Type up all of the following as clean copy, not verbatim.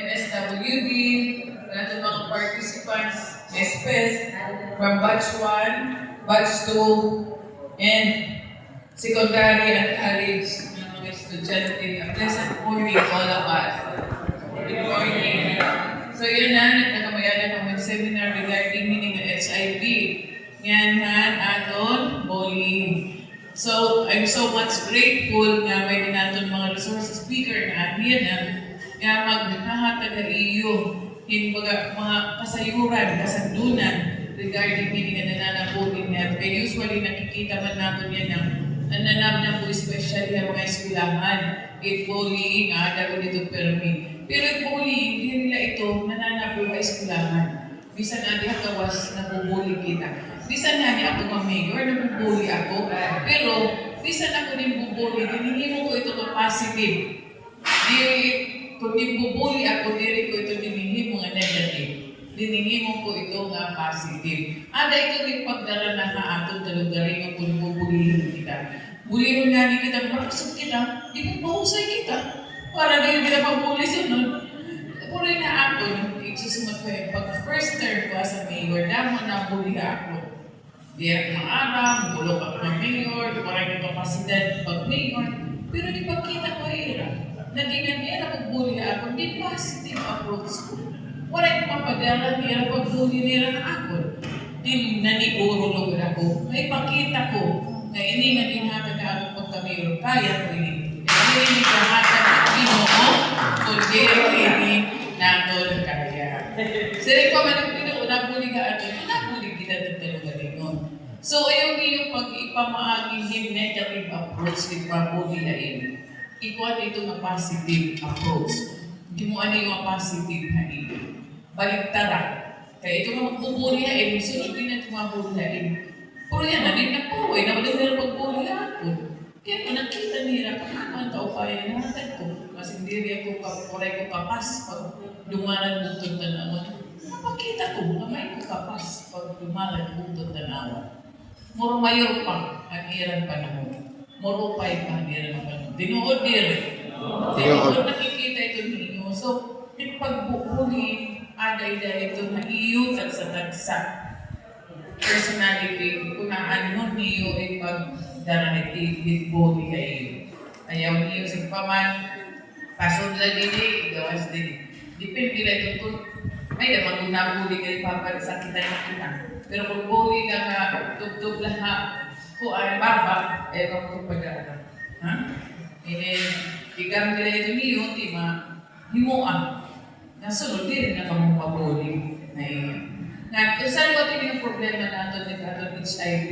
MSWD, nato mga participants, SPS, from batch 1, batch 2, and secondary and college ng mga estudyante. A pleasant morning, all of us. Good morning. So yun na, nagkakamayanan ng seminar regarding meaning ng HIV. Yan han, aton, bullying. So, I'm so much grateful na may dinaton mga resource speaker na aniyan na maghahatag na iyo mga kasayuran, kasandunan regarding meaning ng nananabulin niya. Kaya usually nakikita man natin yan ang nananab po especially ng mga eskwelahan. Bullying, dago dito permi. Pero bullying, hindi nila ito nananab po sa eskwelahan. Bisan na di hakawas na bubuli kita. Bisan na niya ako mayor, nabubuli ako. Pero, bisan ako din bubuli, hindi mo ko ito positive. Kung bubuli ako, diri ko ito diningi mo nga negative. Diningi mo ko ito nga positive. Ada ito din pagdala na atong talugarin kung bubulihin kita. Bulihin nga ni kita, maksud kita, di mo mahusay kita. Para di kita pabuli sunod. Puri na ako, igsusumat ko yung pag first term ko sa mayor, damo na buli ako. Di ako maaram, bulok ako ng mayor, parang yung kapasidad pag mayor. Pero di pagkita ko era, naging ang era pagbuli ako, di positive approach ko. Wala yung mapadala nila pagbuli nila na ako. Di naniguro lugar ako. May pakita ko na ini nga din hatag ako pagka-mayor, kaya ko ini. Kaya hindi ka hatag na Ginoo, kundi ini natol kaya. Sari pa man ang pinuna buli ka ato, nabuli kita ng so, ayaw niyo pag-ipamaagin negative approach with pabulihain. Ikuha dito na positive approach. Hindi mo ano yung positive na ito. Baliktara. Kaya ito nga magbubulihain, sunod din na ito mabulihain. Pero yan, nanin na po, na wala nila pagbulihain ko. Kaya kung nakita nila, ang kaupaya na natin ko. Kasi hindi rin ako kapuray ko kapas pag lumalan butod na naman. Napakita ko, na may ko kapas pag lumalan butod na naman. Moro mayor pa ang iran panahon. Moro pay pa ang iran panahon. Dinuod din. Dinuod nakikita ito ninyo. So, yung pagbubuli, ada ito na iyo sa tagsa. Personality, kung ano niyo ay pagdaranative body ay ayaw niyo sa paman, pasod na din gawas din. Depende na ito kung may naman kung nabuli kayo papasakitan na kita. Pero kung buli ka nga, tugtog lahat, kung ang baba, ewan ko pag-aaral. Ha? Igang nila ito niyo, di himuan. Nasunod din na kamong mabuli. Nga, kung saan ko ito yung problema natin ng ating HIV,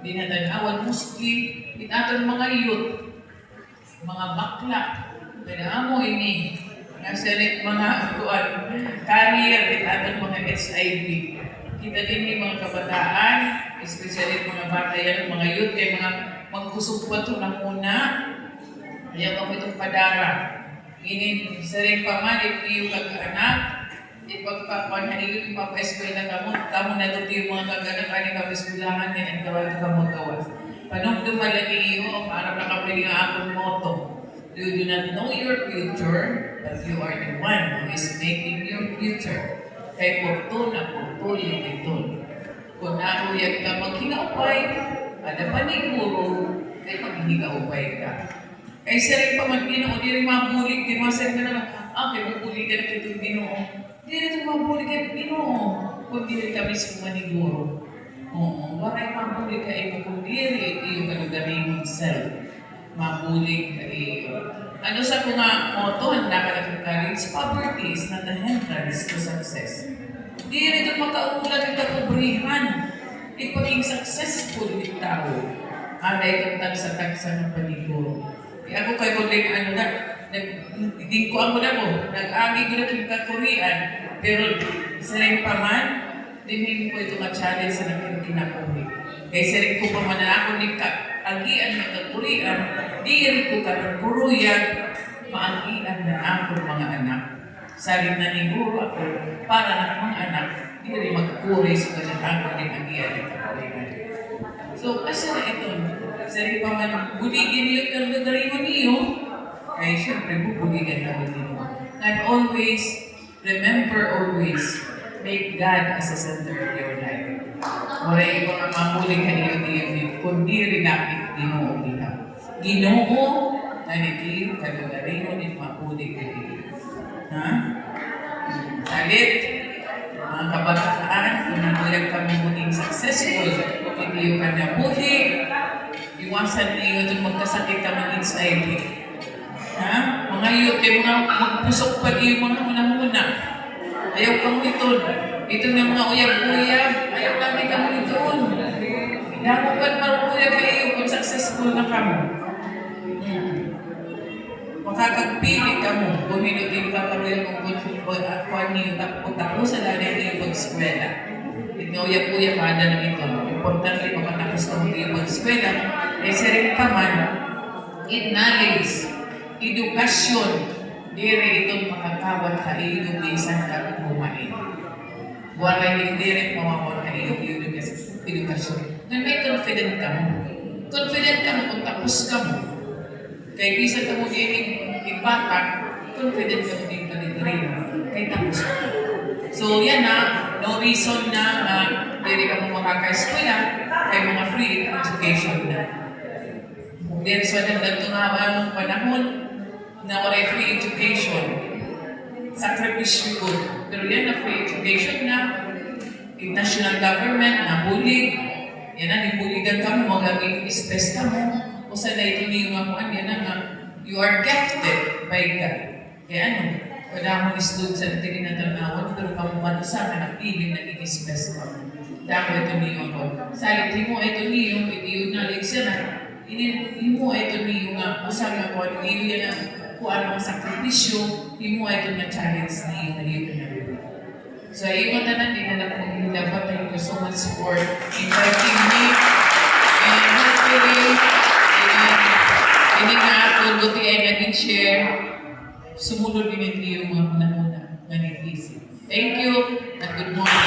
di natin awan mostly, di natin mga youth, mga bakla, pinamo ini, nasa mga career, di natin mga HIV. Kita din yung mga kabataan, especially mga bata yan, mga youth, kaya mga magkusog pa ito na muna. Ayaw kami itong padara. Ini, saring paman, yung kag-anak, ipagpapanhaligod yung papa-eskwela kamo na ito yung mga kag-anak, kani kapeskwelahan din, ang gawin ka magawas. Panong dumalagi iyo, para nakapili ang akong motto. You do not know your future, but you are the one who is making your future. Kay porto na porto yung ito. Kung naruyag ka maghingaupay, ada pa ni guro, kay maghingaupay ka. Kay saring pa mag-ginoo, di rin mabulig, di masang ka na, kay mabulig ka na kitong ginoo. Di rin mabulig ka na ginoo, kung di rin kami suma ni guro. Oo, waray mabulig ka iyo, kung di rin iyo kalugaring self. Mabulig ka iyo. Ano sa mga motto, handa ka na college, poverty is not the hindrance to success. Di rin ito makaulan ng kapobrihan. Ipaging successful yung tao. Ada itong tagsa-tagsa ng paniguro. Ako kayo din, hindi ko ako na mo, nag-agi ko na yung kakurian. Pero sa rin pa man, din ko ito ma-challenge sa nagkinakuri. Kaya sa rin ko pa man na ako ni agian na kakurian, di rin ko kakakuruyan, maagian na ako mga anak. Sabi na ni guro ako, para na mga anak, di rin magkuri sa kanyang ako din agian na kakurian. So, kasi na ito, sabi pa man, buligin niyo kang gagaling mo niyo, ay siyempre bubuligan namin niyo. And always, remember always, make God as the center of your life. Waray mga mamuling kaniyo kundi rin natin Ginoo biha. Ginoo, naniti, kalugariho, ni mamuling kaniyo. Ha? Salit, mga kabataan, kung naguyag kami muling successful, hindi yung kanya buhi, iwasan niyo itong magkasakit ka mag-anxiety. Ha? Mga youth, yung mga magpusok pa yung mga unang-una. Ayaw kang iton. Ito na mga uyab-uyab. Ayaw kami kang iton. Dapat marunuyab kayo kung successful na kamo. Makakagpili ka mo. Buminutin ka karoon kung niyo tapos sa lanay niyo pag-eskwela. Uyab-uyab ada na ito. Importante makatapos ka mo niyo pag-eskwela. Eh, siring pa man, knowledge, edukasyon, dire itong makakawat ka iyong bisan ka kumain. Wala hindi rin mawawala ka iyong edukasyon. Na may confident ka mo. Confident ka mo kung tapos ka mo. Kaya bisan ka mo ibatak, confident ka mo din kaligrin. Kaya tapos ka. So yan na, no reason na dire ka mo makaka-eskwela, kaya mga free education na. Then, so nagdagto nga ang panahon na wala free education. Sakripisyo ko. Pero yan na free education na yung national government na bulig. Yan na, nibuligan ka mo, magaging stress ka mo. O sa na ito niyo nga kuhan, yan na nga, you are gifted by God. Kaya ano, wala mong istud sa tingin na tanawan, pero kamuhan sa ka na piling na i-stress ka mo. Dako ito niyo ako. Salit mo, ito niyo, ito knowledge siya na, hindi mo ito niyo nga, usang nga kung ano yan ang kung ano ang sakripisyo, hindi mo ito na challenge niyo na yun na rin. So, iwan na natin na dapat. Thank you so much for inviting me. And hopefully, hindi nga ako, guti ay natin share, sumunod din yung mga panahon na nag-isip. Thank you, and good morning.